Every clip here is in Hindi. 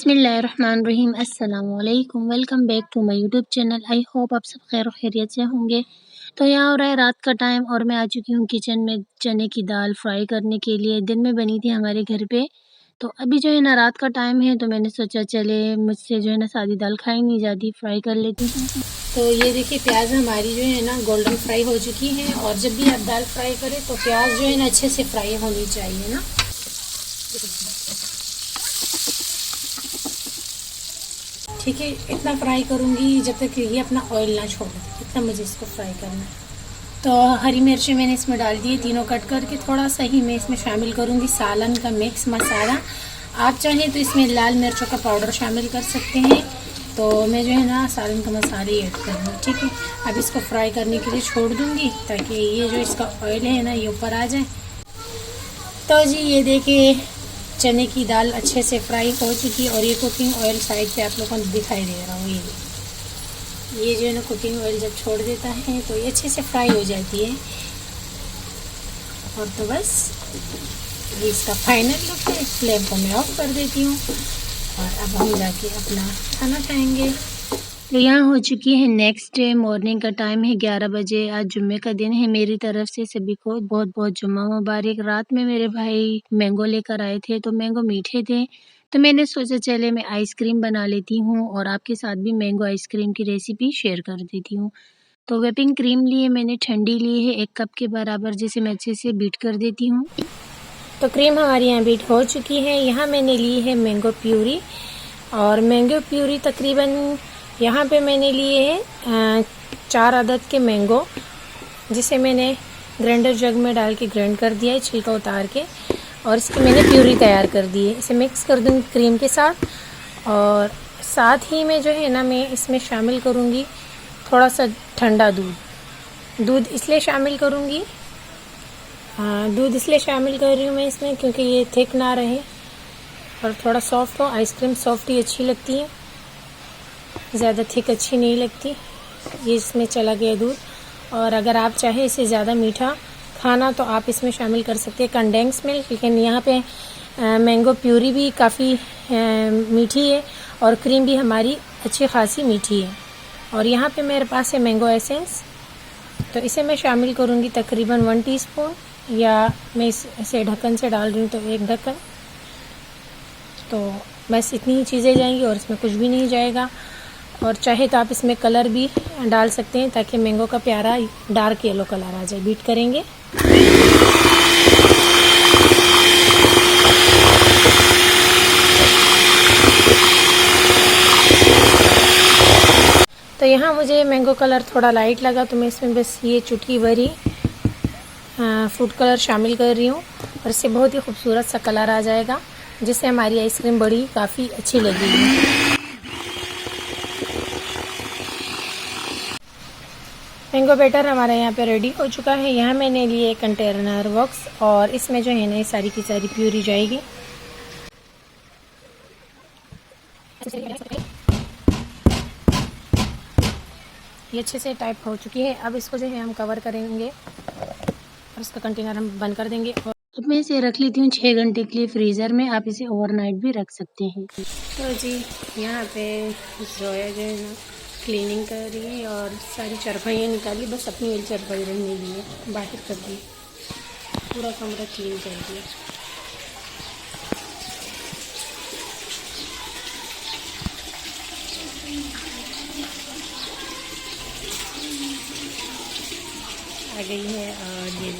बिस्मिल्लाहिर्रहमानिर्रहीम। अस्सलामु अलैकुम। Welcome back to my YouTube channel. I hope आप सब खैर खैरियत से होंगे। तो यहाँ हो रहा है रात का टाइम और मैं आ चुकी हूँ किचन में चने की दाल फ्राई करने के लिए। दिन में बनी थी हमारे घर पे, तो अभी जो है ना रात का टाइम है, तो मैंने सोचा चले मुझसे जो है ना सादी दाल खाई नहीं जाती, फ्राई कर लेती हूँ। तो ये देखिए प्याज हमारी जो है ना गोल्डन फ्राई हो चुकी है। और जब भी आप दाल फ्राई करें तो प्याज जो है ना अच्छे से फ्राई होनी चाहिए ना। ठीक है, इतना फ्राई करूँगी जब तक ये अपना ऑयल ना छोड़ दे, इतना मुझे इसको फ्राई करना है। तो हरी मिर्ची मैंने इसमें डाल दी है, तीनों कट करके। थोड़ा सा ही मैं इसमें शामिल करूँगी सालन का मिक्स मसाला। आप चाहें तो इसमें लाल मिर्चों का पाउडर शामिल कर सकते हैं, तो मैं जो है ना सालन का मसाला ऐड करूँगी। ठीक है, अब इसको फ्राई करने के लिए छोड़ दूँगी ताकि ये जो इसका ऑयल है ना ये ऊपर आ जाए। तो जी ये देखिए चने की दाल अच्छे से फ्राई हो चुकी है और ये कुकिंग ऑयल साइड पे आप लोगों को दिखाई दे रहा हूँ। ये जो है ना कुकिंग ऑयल जब छोड़ देता है तो ये अच्छे से फ्राई हो जाती है। और तो बस ये इसका फाइनल लुक है। फ्लेम को मैं ऑफ कर देती हूँ और अब हम जाके अपना खाना खाएंगे। तो यहाँ हो चुकी है नेक्स्ट डे, मॉर्निंग का टाइम है 11 बजे। आज जुम्मे का दिन है। मेरी तरफ से सभी को बहुत बहुत जुम्मा मुबारक। रात में मेरे भाई मैंगो लेकर आए थे, तो मैंगो मीठे थे, तो मैंने सोचा चले मैं आइसक्रीम बना लेती हूँ और आपके साथ भी मैंगो आइसक्रीम की रेसिपी शेयर कर देती हूँ। तो व्हिपिंग क्रीम लिए मैंने, ठंडी ली है 1 कप के बराबर, जिसे मैं अच्छे से बीट कर देती हूँ। तो क्रीम हमारी यहाँ बीट हो चुकी है। यहाँ मैंने ली है मैंगो प्यूरी, और मैंगो प्यूरी तकरीबन यहाँ पे मैंने लिए हैं 4 अदद के मैंगो, जिसे मैंने ग्राइंडर जग में डाल के ग्राइंड कर दिया है छिलका उतार के, और इसकी मैंने प्यूरी तैयार कर दी है। इसे मिक्स कर दूँगी क्रीम के साथ, और साथ ही में जो है ना मैं इसमें शामिल करूँगी थोड़ा सा ठंडा दूध इसलिए शामिल करूँगी, दूध इसलिए शामिल कर रही हूँ मैं इसमें क्योंकि ये थिक ना रहे और थोड़ा सॉफ्ट हो। आइसक्रीम सॉफ्ट ही अच्छी लगती है, ज़्यादा थिक अच्छी नहीं लगती। ये इसमें चला गया दूध। और अगर आप चाहें इसे ज़्यादा मीठा खाना तो आप इसमें शामिल कर सकते हैं कंडेंस मिल्क, लेकिन यहाँ पे मैंगो प्यूरी भी काफ़ी मीठी है और क्रीम भी हमारी अच्छी खासी मीठी है। और यहाँ पे मेरे पास है मैंगो एसेंस, तो इसे मैं शामिल करूँगी तकरीबन 1 टीस्पून, या मैं इसे ढक्कन से डाल रही हूँ तो 1 ढक्कन। तो बस इतनी ही चीज़ें जाएंगी और इसमें कुछ भी नहीं जाएगा। और चाहे तो आप इसमें कलर भी डाल सकते हैं ताकि मैंगो का प्यारा डार्क येलो कलर आ जाए। बीट करेंगे। तो यहाँ मुझे मैंगो कलर थोड़ा लाइट लगा, तो मैं इसमें बस ये चुटकी भरी फूड कलर शामिल कर रही हूँ, और इससे बहुत ही खूबसूरत सा कलर आ जाएगा, जिससे हमारी आइसक्रीम बड़ी काफ़ी अच्छी लगेगी। मैंगो बैटर हमारा यहाँ पे रेडी हो चुका है। यहाँ मैंने लिए कंटेनर बॉक्स, और इसमें जो है ना सारी की सारी प्यूरी जाएगी। ये अच्छे से टाइप हो चुकी है। अब इसको जो है हम कवर करेंगे और इसका कंटेनर हम बंद कर देंगे। और अब मैं इसे रख लेती हूँ 6 घंटे के लिए फ्रीज़र में। आप इसे ओवरनाइट भी रख सकते हैं। तो जी यहाँ पे जोया जो है ना क्लीनिंग कर रही है और सारी चरपाइयाँ निकाली, बस अपनी वाली चरपाई रहने दी है, बाहर कर दी, पूरा कमरा क्लीन कर दिया। आ गई है और ये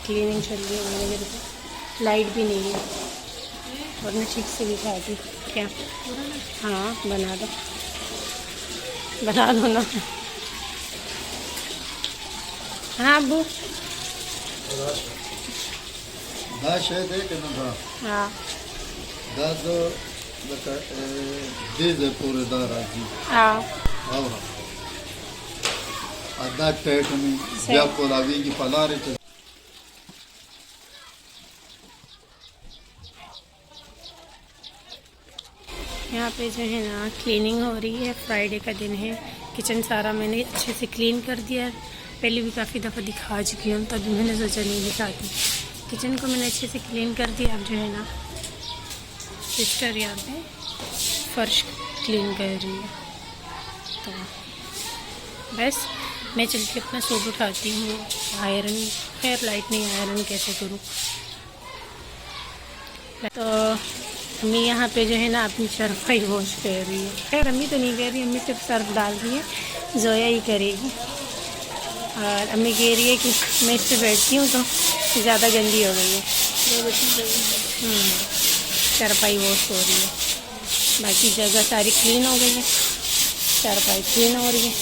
क्लीनिंग चल रही है। मेरे को लाइट भी नहीं है और मैं ठीक से दिखाती क्या। हाँ बना दो ना। हाँ अबू हाँ यहाँ पे जो है ना क्लीनिंग हो रही है। फ्राइडे का दिन है। किचन सारा मैंने अच्छे से क्लीन कर दिया। पहले भी काफ़ी दफ़ा दिखा चुकी हूँ, तभी मैंने सोचा नहीं दिखाती। किचन को मैंने अच्छे से क्लीन कर दिया। अब जो है ना सिस्टर यहाँ पे फर्श क्लीन कर रही है। तो बस मैं चल के अपना सूट उठाती हूँ, आयरन, खैर लाइट नहीं, आयरन कैसे करूँ। तो अम्मी यहाँ पे जो है ना अपनी चारपाई वॉश कर रही है। खैर अम्मी तो नहीं कर रही, अम्मी सिर्फ सर्फ डाल रही है, जोया ही करेगी। और अम्मी कह रही है कि मैं इस पर बैठती हूँ तो ज़्यादा गंदी हो गई है। चारपाई वॉश हो रही है, बाकी जगह सारी क्लीन हो गई है, चारपाई क्लीन हो रही है।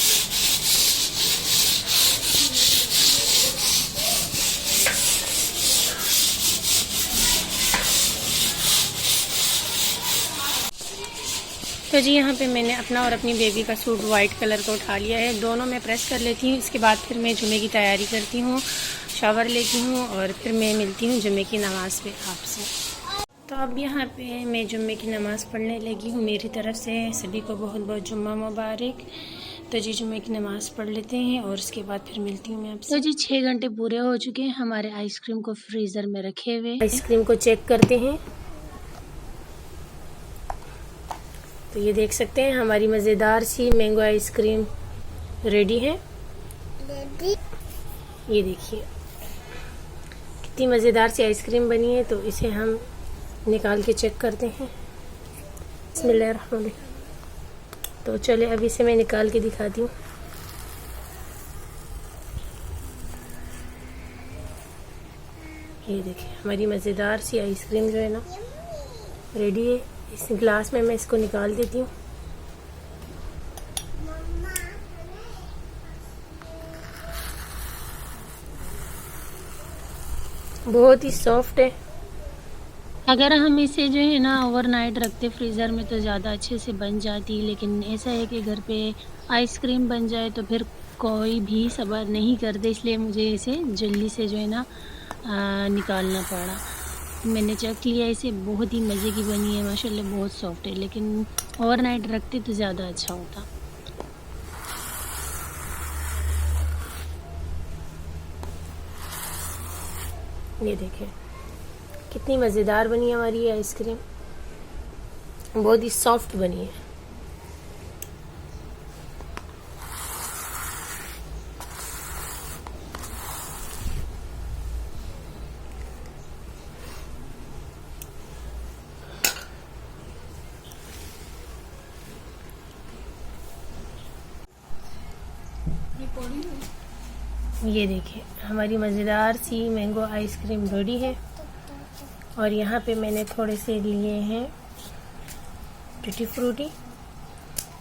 तो जी यहाँ पे मैंने अपना और अपनी बेबी का सूट वाइट कलर का उठा लिया है। दोनों मैं प्रेस कर लेती हूँ, इसके बाद फिर मैं जुमे की तैयारी करती हूँ, शावर लेती हूँ और फिर मैं मिलती हूँ जुमे की नमाज़ पे आपसे। तो अब यहाँ पे मैं जुम्मे की नमाज़ पढ़ने लगी हूँ। मेरी तरफ से सभी को बहुत बहुत जुम्मा मुबारक। तो जी जुम्मे की नमाज़ पढ़ लेते हैं और उसके बाद फिर मिलती हूँ मैं आपसे। तो जी 6 घंटे पूरे हो चुके हैं हमारे आइसक्रीम को फ्रीज़र में रखे हुए। आइसक्रीम को चेक करते हैं। तो ये देख सकते हैं हमारी मज़ेदार सी मैंगो आइसक्रीम रेडी है। ये देखिए कितनी मज़ेदार सी आइसक्रीम बनी है। तो इसे हम निकाल के चेक करते हैं। बिस्मिल्लाहिर्रहमानिर्रहीम। तो चले अब इसे मैं निकाल के दिखाती हूँ। ये देखिए हमारी मज़ेदार सी आइसक्रीम जो है ना रेडी है। इस ग्लास में मैं इसको निकाल देती हूँ। बहुत ही सॉफ्ट है। अगर हम इसे जो है ना ओवरनाइट रखते फ्रीज़र में तो ज़्यादा अच्छे से बन जाती, लेकिन ऐसा है कि घर पे आइसक्रीम बन जाए तो फिर कोई भी सब्र नहीं करते, इसलिए मुझे इसे जल्दी से जो है ना निकालना पड़ा। मैंने चेक किया, इसे बहुत ही मज़े की बनी है माशाल्लाह, बहुत सॉफ्ट है, लेकिन ओवरनाइट रखते तो ज़्यादा अच्छा होता। ये देखें कितनी मज़ेदार बनी है हमारी ये आइसक्रीम, बहुत ही सॉफ्ट बनी है। ये देखिए हमारी मज़ेदार सी मैंगो आइसक्रीम रेडी है। और यहाँ पे मैंने थोड़े से लिए हैं टूटी फ्रूटी,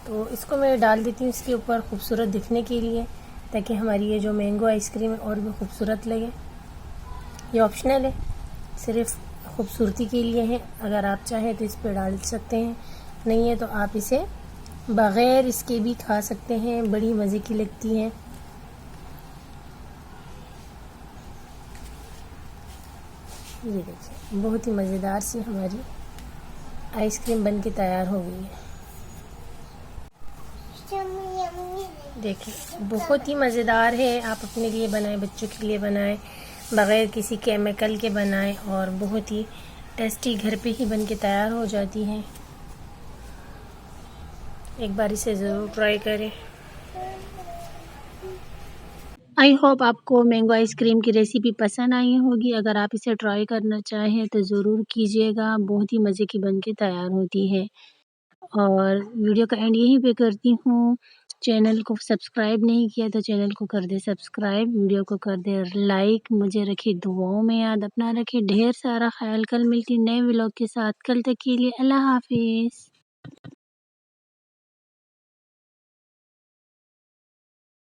तो इसको मैं डाल देती हूँ इसके ऊपर खूबसूरत दिखने के लिए, ताकि हमारी ये जो मैंगो आइसक्रीम है और भी खूबसूरत लगे। ये ऑप्शनल है, सिर्फ खूबसूरती के लिए है। अगर आप चाहें तो इस पर डाल सकते हैं, नहीं है तो आप इसे बग़ैर इसके भी खा सकते हैं, बड़ी मज़े की लगती है। ये देखिए बहुत ही मज़ेदार सी हमारी आइसक्रीम बन के तैयार हो गई है। देखिए बहुत ही मज़ेदार है। आप अपने लिए बनाएं, बच्चों के लिए बनाएं, बग़ैर किसी केमिकल के बनाएं और बहुत ही टेस्टी घर पे ही बन के तैयार हो जाती है। एक बार इसे ज़रूर ट्राई करें। आई होप आपको मैंगो आइसक्रीम की रेसिपी पसंद आई होगी। अगर आप इसे ट्राई करना चाहें तो ज़रूर कीजिएगा, बहुत ही मज़े की बन के तैयार होती है। और वीडियो का एंड यहीं पे करती हूँ। चैनल को सब्सक्राइब नहीं किया तो चैनल को कर दे सब्सक्राइब, वीडियो को कर दे लाइक, मुझे रखे दुआओं में याद, अपना रखे ढेर सारा ख्याल। कल मिलती नए व्लॉग के साथ, कल तक के लिए अल्लाह हाफिज़।